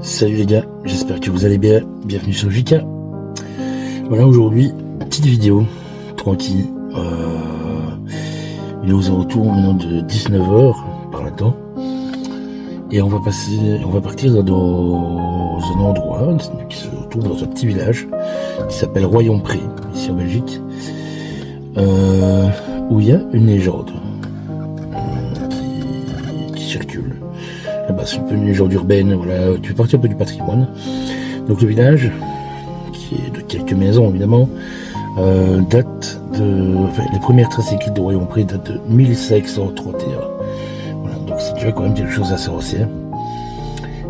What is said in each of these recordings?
Salut les gars, j'espère que vous allez bien, bienvenue sur JK. Voilà, aujourd'hui, petite vidéo, tranquille, il est aux alentours maintenant de 19h, par là-dedans, et on va partir dans un endroit qui se trouve dans un petit village, qui s'appelle Royon-Pré, ici en Belgique, où il y a une légende qui circule. Là-bas, c'est un peu une légende urbaine, voilà, tu fais partie un peu du patrimoine. Donc le village, qui est de quelques maisons évidemment, date de... Enfin, les premières traces écrites de Royon-Pré datent de 1531. Voilà, donc c'est déjà quand même quelque chose d'assez ancien.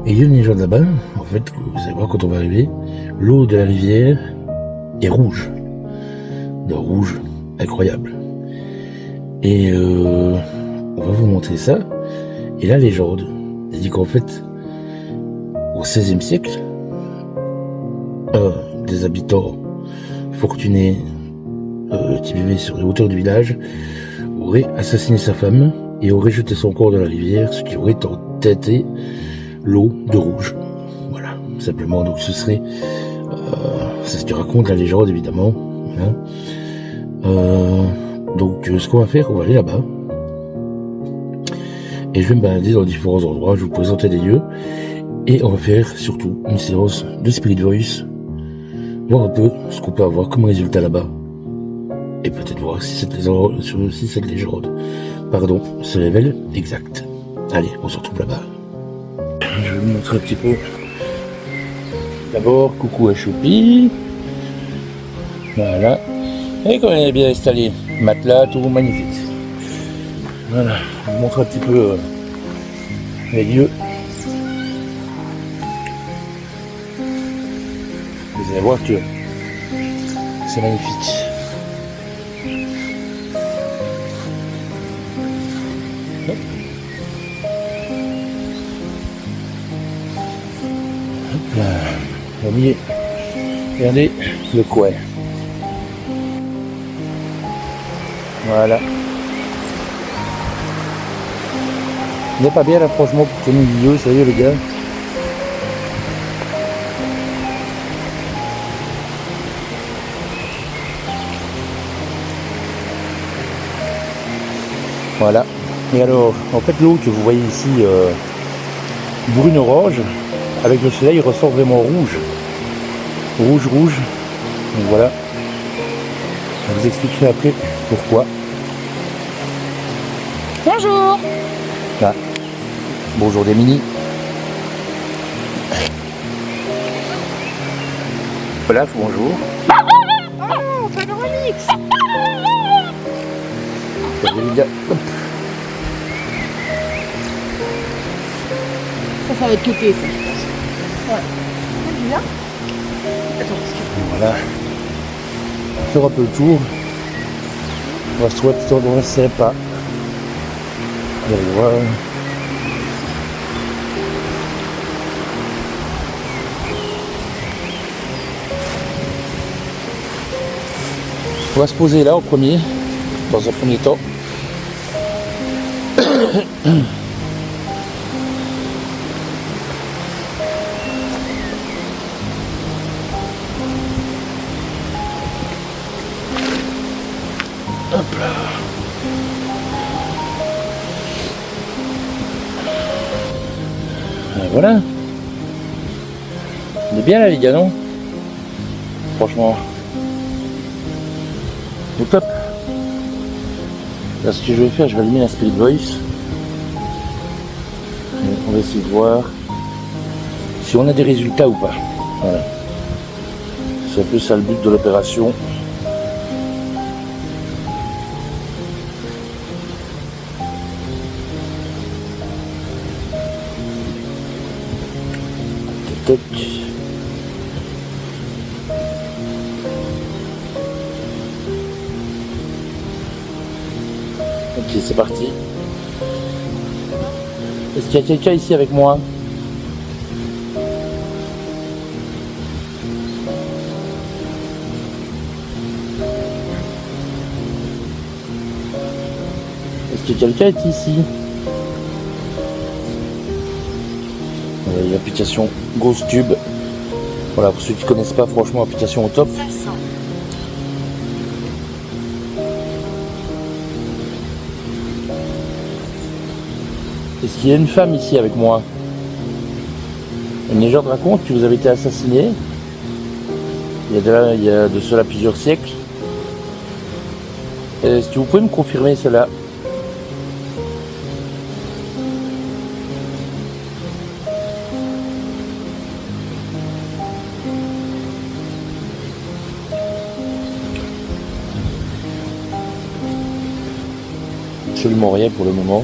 Et il y a une légende là-bas, en fait, vous allez voir quand on va arriver, l'eau de la rivière est rouge. D'un rouge incroyable. Et on va vous montrer ça. Et la légende dit qu'en fait, au XVIe siècle, des habitants fortunés qui vivaient sur les hauteurs du village aurait assassiné sa femme et aurait jeté son corps dans la rivière, ce qui aurait teinté l'eau de rouge. Voilà, simplement. Donc ce serait, c'est ce que raconte la légende évidemment. Hein. Donc ce qu'on va faire, on va aller là-bas. Et je vais me balader dans différents endroits, je vais vous présenter des lieux. Et on va faire surtout une séance de Spirit Voice. Voir un peu ce qu'on peut avoir comme résultat là-bas. Et peut-être voir si cette légende, se révèle exacte. Allez, on se retrouve là-bas. Je vais vous montrer un petit peu. D'abord, coucou à Choupi. Voilà. Et quand elle est bien installée, matelas, tout magnifique. Voilà, je vous montre un petit peu les lieux. Vous allez voir que c'est magnifique. Hop. Hop là. Regardez le coin. Voilà. Il n'est pas bien là franchement pour tourner une vidéo, sérieux les gars. Voilà. Et alors, en fait l'eau que vous voyez ici, brune orange, avec le soleil il ressort vraiment rouge. Rouge. Donc voilà. Je vous expliquerai après pourquoi. Bonjour. Là. Bonjour des mini. Voilà, bonjour. Oh, Panoramique. Ça va être coté, ça, je pense. Ouais. C'est bien. Attends, Voilà. Faire un peu le tour. On va se trouver un petit endroit sympa. Vous allez voir. On va se poser là au premier, dans un premier temps. Hop là. Et voilà. On est bien là les gars, non? Franchement. Au top. Là ce que je vais faire, je vais allumer la Spirit Voice. Et on va essayer de voir si on a des résultats ou pas. Voilà. C'est un peu ça le but de l'opération. Tac. c'est parti. Est-ce qu'il y a quelqu'un ici avec moi? Est-ce que quelqu'un est ici? L'application GhostTube. Voilà, pour ceux qui ne connaissent pas, franchement, application au top. Est-ce qu'il y a une femme ici avec moi? Une légende raconte que vous avez été assassiné. Il y a de cela plusieurs siècles. Est-ce que vous pouvez me confirmer cela? Absolument rien pour le moment.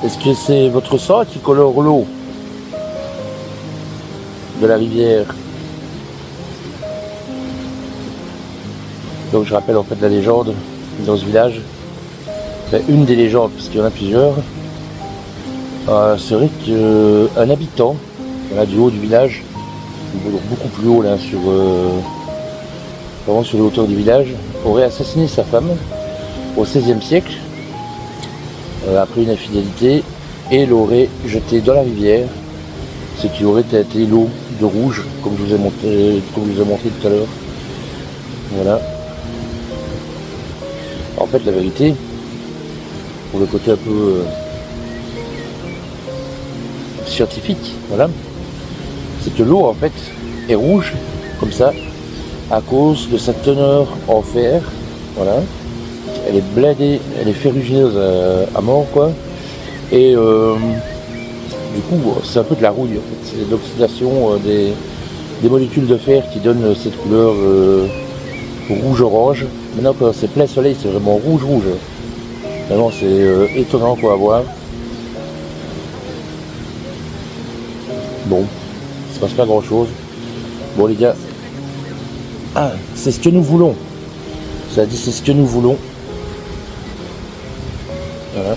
Est-ce que c'est votre sang qui colore l'eau de la rivière? Donc je rappelle en fait la légende dans ce village. Enfin, une des légendes, parce qu'il y en a plusieurs, serait qu'un habitant, voilà, du haut du village, beaucoup plus haut là, vraiment sur les hauteurs du village, aurait assassiné sa femme au XVIe siècle, après une infidélité, et l'aurait jeté dans la rivière, ce qui aurait été l'eau de rouge, comme je vous ai montré tout à l'heure. Voilà. En fait, la vérité, pour le côté un peu scientifique, voilà, c'est que l'eau en fait est rouge comme ça à cause de sa teneur en fer, voilà. Elle est blindée, elle est ferrugineuse à mort quoi, et du coup c'est un peu de la rouille en fait, c'est l'oxydation des molécules de fer qui donne cette couleur rouge-orange. Maintenant quand c'est plein soleil c'est vraiment rouge-rouge. Vraiment c'est étonnant quoi à voir. Bon, il se passe pas grand chose. Bon les gars. Ah, c'est ce que nous voulons. Ça dit c'est ce que nous voulons. Voilà.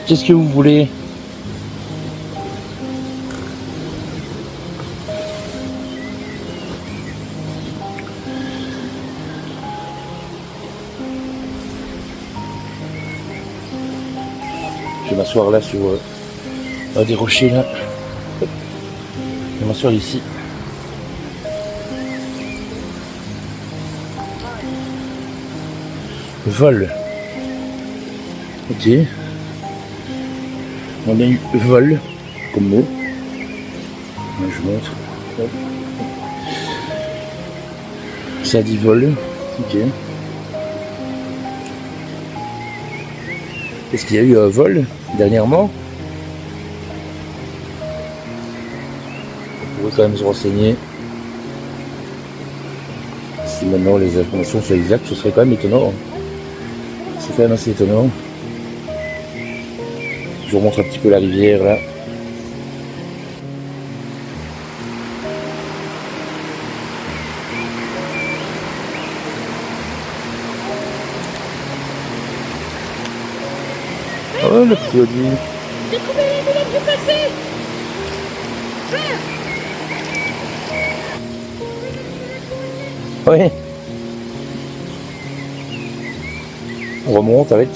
Qu'est-ce que vous voulez? Je vais m'asseoir là sur un des rochers là. Je vais m'asseoir ici. Vol. Ok. On a eu vol comme mot. Je vous montre. Ça dit vol. Ok. Est-ce qu'il y a eu un vol dernièrement? On pourrait quand même se renseigner. Si maintenant les informations sont exactes, ce serait quand même étonnant. C'est quand même assez étonnant. Je vous montre un petit peu la rivière là. Oh le petit Audi. J'ai trouvé les boulettes du passé. Ouais. On remonte avec.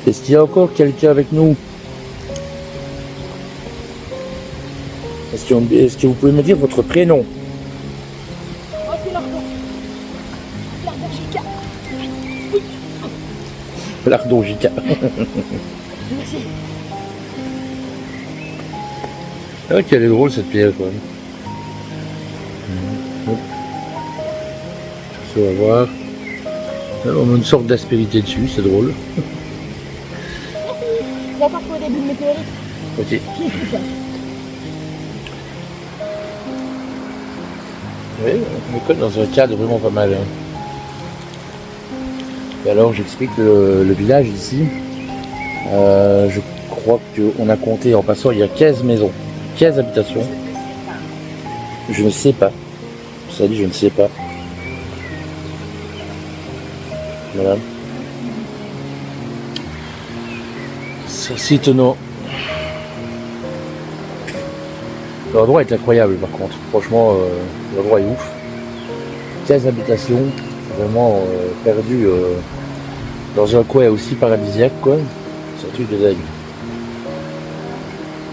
Est-ce qu'il y a encore quelqu'un avec nous? Est-ce que vous pouvez me dire votre prénom? Oh, c'est Lardon. Lardon Jika. Lardon Jika. Merci. Ah, qu'elle est drôle cette pierre quand même. On va voir. On a une sorte d'aspérité dessus, c'est drôle. D'accord pour le début de météorite. Ok. J'ai écrit ça. Oui, on me colle dans un cadre vraiment pas mal. Et alors j'explique le village ici. Je crois qu'on a compté en passant, il y a 15 maisons, 15 habitations. Je ne sais pas. Ça dit je ne sais pas. Voilà. C'est étonnant. L'endroit est incroyable par contre. Franchement, l'endroit est ouf. 15 habitations, vraiment perdu dans un coin aussi paradisiaque quoi. C'est un truc de dingue.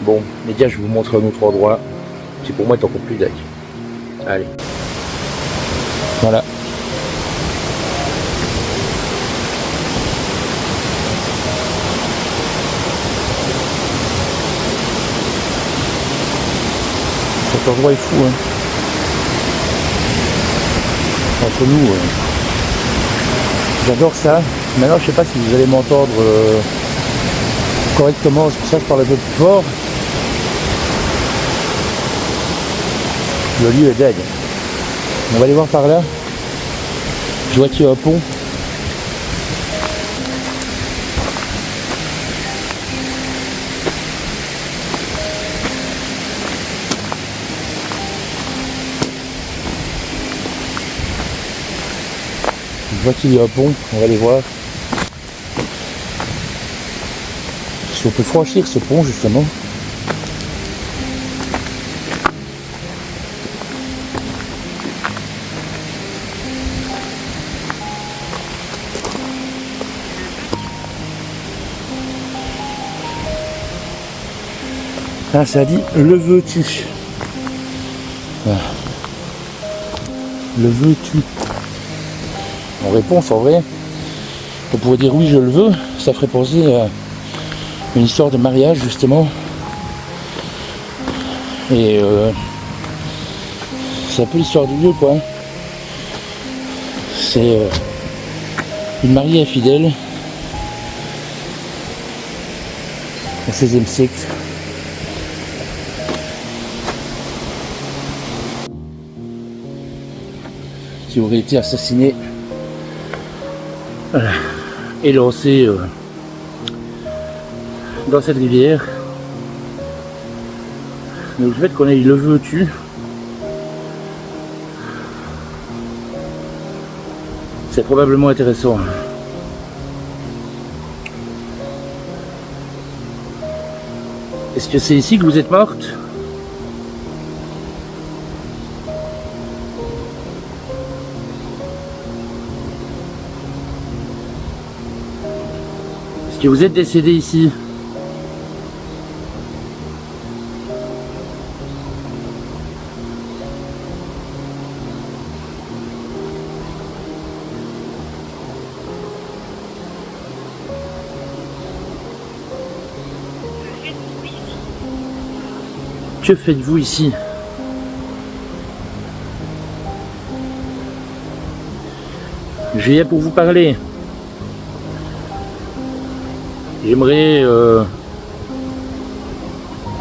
Bon, les gars, je vais vous montrer un autre endroit qui pour moi est encore plus dingue. Allez. Voilà. Cet endroit est fou, hein. Entre nous, j'adore ça. Maintenant, je sais pas si vous allez m'entendre correctement, c'est pour ça que je parle un peu plus fort. Le lieu est dingue. On va aller voir par là. Je vois qu'il y a un pont. Je vois qu'il y a un pont, on va aller voir. Si on peut franchir ce pont justement. Ah, ça dit le veux-tu. Ah. Le veux-tu. En réponse, en vrai, on pourrait dire oui, je le veux. Ça ferait penser à une histoire de mariage, justement. Et c'est un peu l'histoire du lieu, quoi. C'est une mariée infidèle au XVIe siècle. Qui aurait été assassinée. Voilà. Et lancé dans cette rivière. Donc le fait qu'on ait le veux-tu, c'est probablement intéressant. Est-ce que c'est ici que vous êtes morte ? Est-ce que vous êtes décédé ici ? Que faites-vous ici ? Je viens pour vous parler. J'aimerais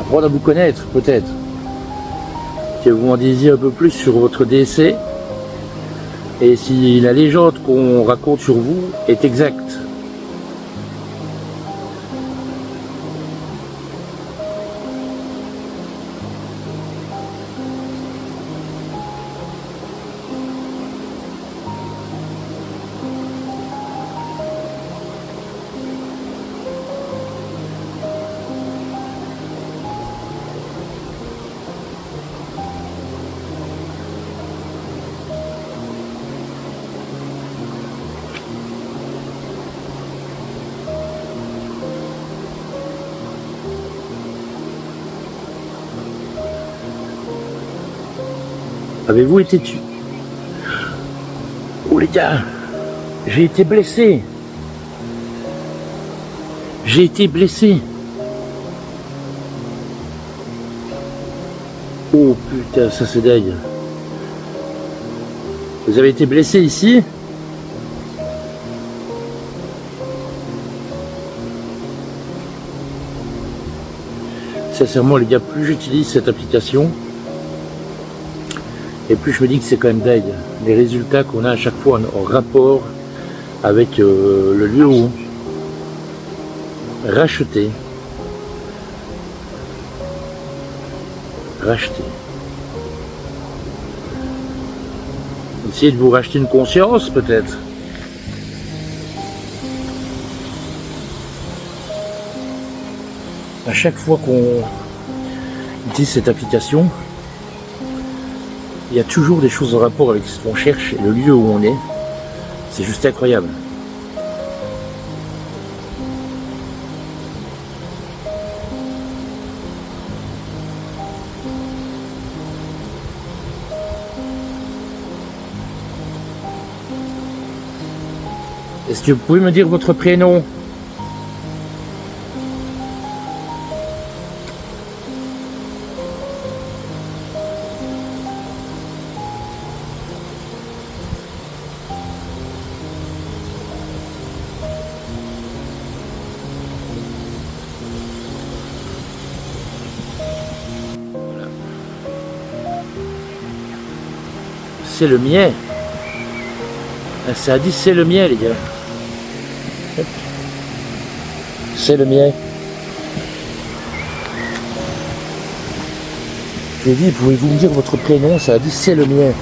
apprendre à vous connaître, peut-être. Que vous m'en disiez un peu plus sur votre décès. Et si la légende qu'on raconte sur vous est exacte. Avez-vous été tué? Oh les gars, j'ai été blessé. J'ai été blessé. Oh putain, ça c'est dingue. Vous avez été blessé ici? Sincèrement les gars, plus j'utilise cette application, et plus je me dis que c'est quand même dingue. Les résultats qu'on a à chaque fois en rapport avec le lieu où racheter. Essayez de vous racheter une conscience peut-être. À chaque fois qu'on utilise cette application, il y a toujours des choses en rapport avec ce qu'on cherche et le lieu où on est. C'est juste incroyable. Est-ce que vous pouvez me dire votre prénom? C'est le mien. Ça a dit c'est le mien les gars. C'est le mien. Je lui ai dit, pouvez-vous me dire votre prénom? Ça a dit c'est le mien.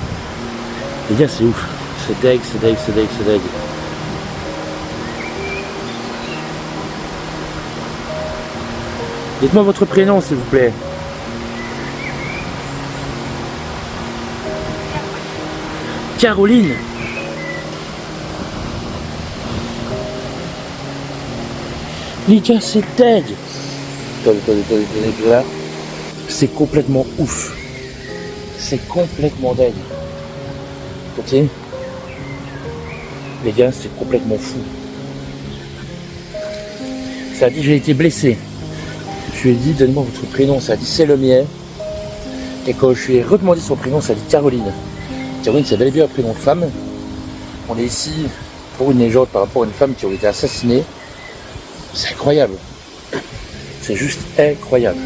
Les gars, c'est ouf. C'est dingue, c'est dingue, c'est dingue, c'est dingue. Dites-moi votre prénom s'il vous plaît. Caroline. Les gars, c'est dingue. Là, c'est complètement ouf. C'est complètement dingue. Ok. Les gars, c'est complètement fou. Ça a dit j'ai été blessé. Je lui ai dit donne-moi votre prénom. Ça a dit c'est le mien. Et quand je lui ai redemandé son prénom, ça a dit Caroline. Caroline, c'est bel et bien un prénom de femme. On est ici pour une légende par rapport à une femme qui aurait été assassinée. C'est incroyable. C'est juste incroyable.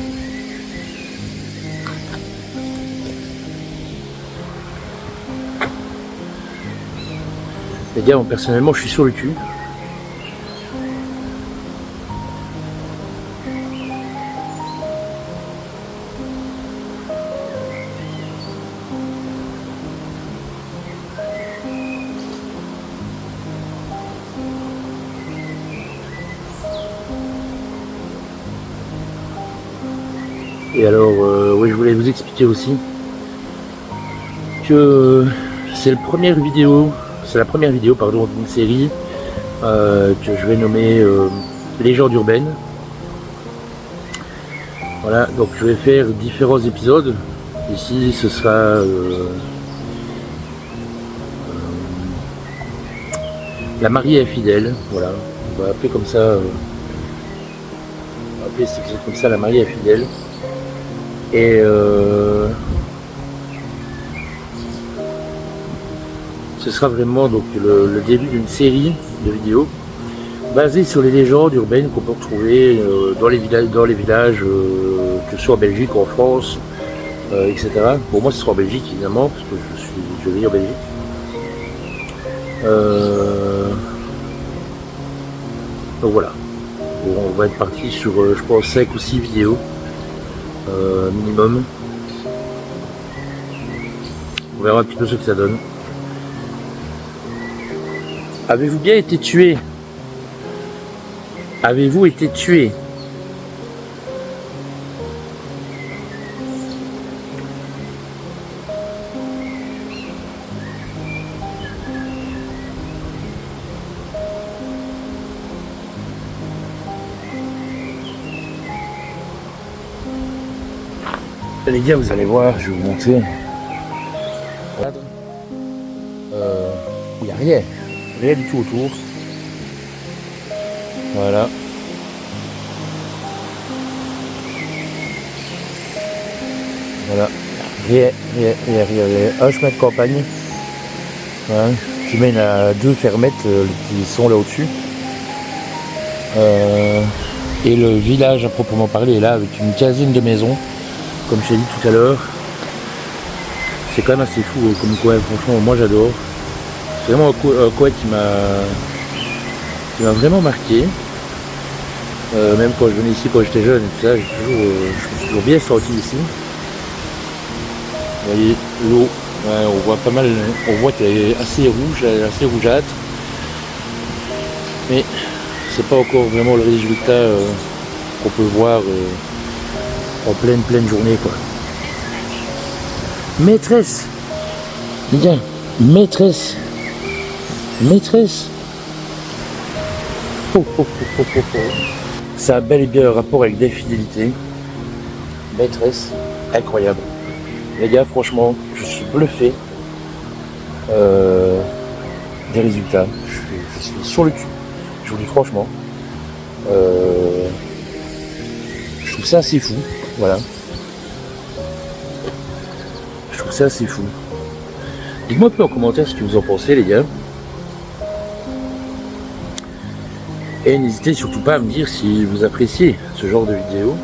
Les gars, moi, personnellement, je suis sur le cul. Et alors, oui, je voulais vous expliquer aussi que c'est la première vidéo pardon, d'une série que je vais nommer Légendes urbaines. Voilà, donc je vais faire différents épisodes. Ici, ce sera la mariée infidèle. Voilà, on va appeler comme ça. On va appeler comme ça la mariée infidèle. Et ce sera vraiment donc le début d'une série de vidéos basées sur les légendes urbaines qu'on peut retrouver dans les villages, que ce soit en Belgique ou en France, etc. Pour moi, ce sera en Belgique évidemment, parce que je vis en Belgique. Donc voilà. Bon, on va être parti sur, je pense, 5 ou 6 vidéos. Minimum. On verra un petit peu ce que ça donne. Avez-vous bien été tué? Avez-vous été tué? Les gars, vous allez voir, je vais vous montrer. Il n'y a rien. Rien du tout autour. Voilà. Voilà. Rien. Un chemin de campagne. Voilà. Qui mène à 2 fermettes qui sont là au-dessus. Et le village à proprement parler est là avec une quinzaine de maisons, comme je t'ai dit tout à l'heure. C'est quand même assez fou comme coin, franchement moi j'adore. C'est vraiment un coin qui m'a vraiment marqué. Même quand je venais ici quand j'étais jeune et tout ça, je me suis toujours bien senti ici. Vous voyez l'eau, ouais, on voit pas mal, on voit qu'elle est assez rouge, assez rougeâtre. Mais c'est pas encore vraiment le résultat qu'on peut voir en pleine journée quoi. Maîtresse, les gars, maîtresse. Oh, oh, oh, oh, oh, oh. Ça a bel et bien un rapport avec des fidélités. Maîtresse, incroyable. Les gars, franchement, je suis bluffé des résultats. Je suis sur le cul. Je vous dis franchement. Je trouve ça assez fou. Voilà. Je trouve ça assez fou. Dites-moi un peu en commentaire ce que vous en pensez, les gars. Et n'hésitez surtout pas à me dire si vous appréciez ce genre de vidéo.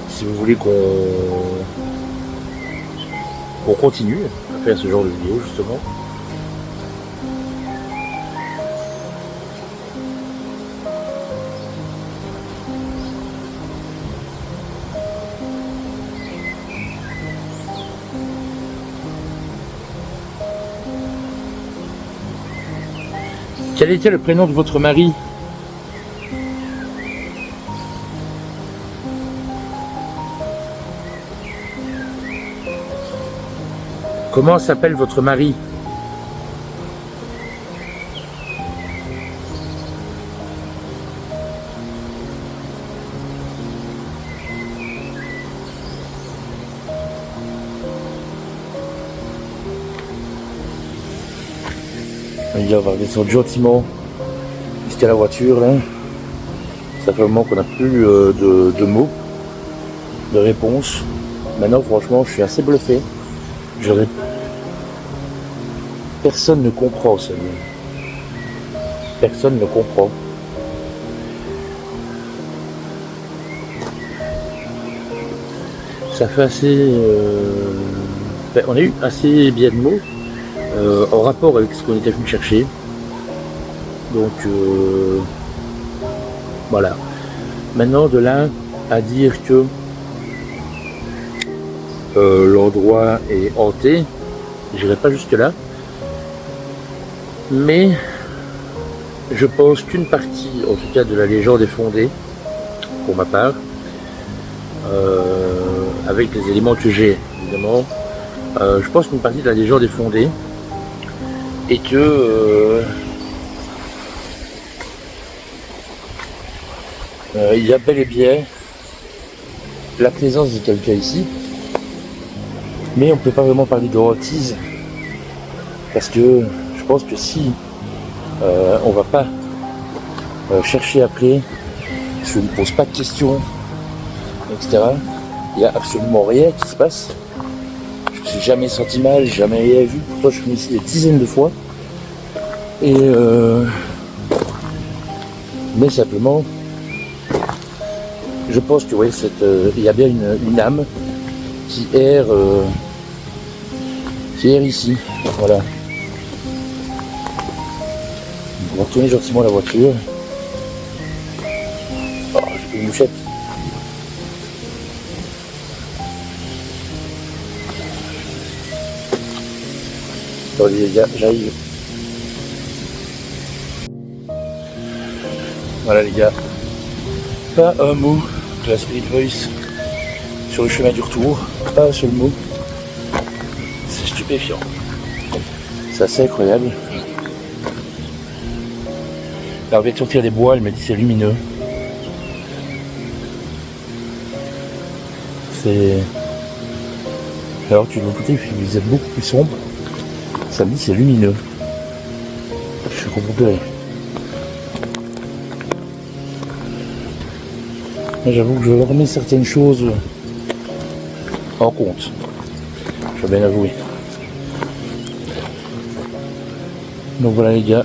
Si vous voulez qu'on continue à faire ce genre de vidéo, justement. Quel était le prénom de votre mari? Comment s'appelle votre mari? On va redescendre gentiment jusqu'à la voiture là. Ça fait un moment qu'on n'a plus de mots, de réponses. Maintenant franchement je suis assez bluffé. Personne ne comprend ça. Personne ne comprend. Ça fait assez... on a eu assez bien de mots en rapport avec ce qu'on était venu chercher. Donc voilà. Maintenant de là à dire que l'endroit est hanté, j'irai pas jusque là. Mais je pense qu'une partie, en tout cas de la légende est fondée, pour ma part, avec les éléments que j'ai, évidemment. Je pense qu'une partie de la légende est fondée et que il y a bel et bien la présence de quelqu'un ici, mais on ne peut pas vraiment parler de hantise parce que je pense que si on va pas chercher après, si on ne pose pas de questions, etc., il n'y a absolument rien qui se passe. Je me suis jamais senti mal, jamais rien vu. Pourtant, je suis venu ici des dizaines de fois. Et mais simplement, je pense que ouais, il y a bien une âme qui erre ici. Voilà. On va retourner gentiment la voiture. Oh, j'ai fait une mouchette. Attendez les gars, j'arrive. Voilà les gars. Pas un mot de la Spirit Voice sur le chemin du retour. Pas un seul mot. C'est stupéfiant. C'est assez incroyable. Alors, je vais sortir des bois, elle m'a dit c'est lumineux. C'est... Alors tu de l'autre côté, vous êtes beaucoup plus sombre. Ça me dit c'est lumineux. Je suis complètement. J'avoue que je remets certaines choses en compte. Je vais bien avouer. Donc voilà les gars.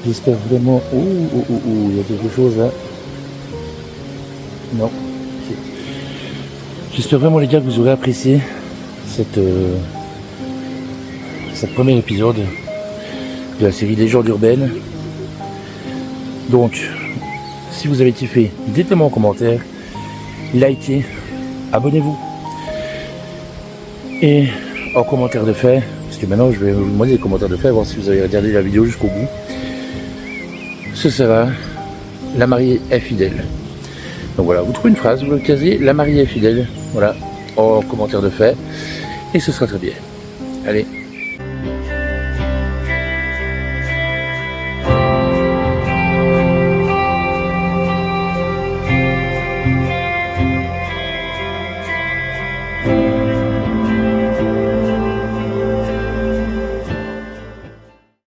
J'espère vraiment... il y a quelque chose là. Non. Ok. J'espère vraiment les gars que vous aurez apprécié cette premier épisode de la série Légendes urbaines. Donc, si vous avez kiffé, dites-le moi en commentaire, likez, abonnez-vous. Et en commentaire de fait, parce que maintenant je vais vous demander les commentaires de fait, voir si vous avez regardé la vidéo jusqu'au bout. Ce sera la mariée est fidèle. Donc voilà, vous trouvez une phrase, vous le casez, la mariée est fidèle, voilà, en commentaire de fait, et ce sera très bien. Allez.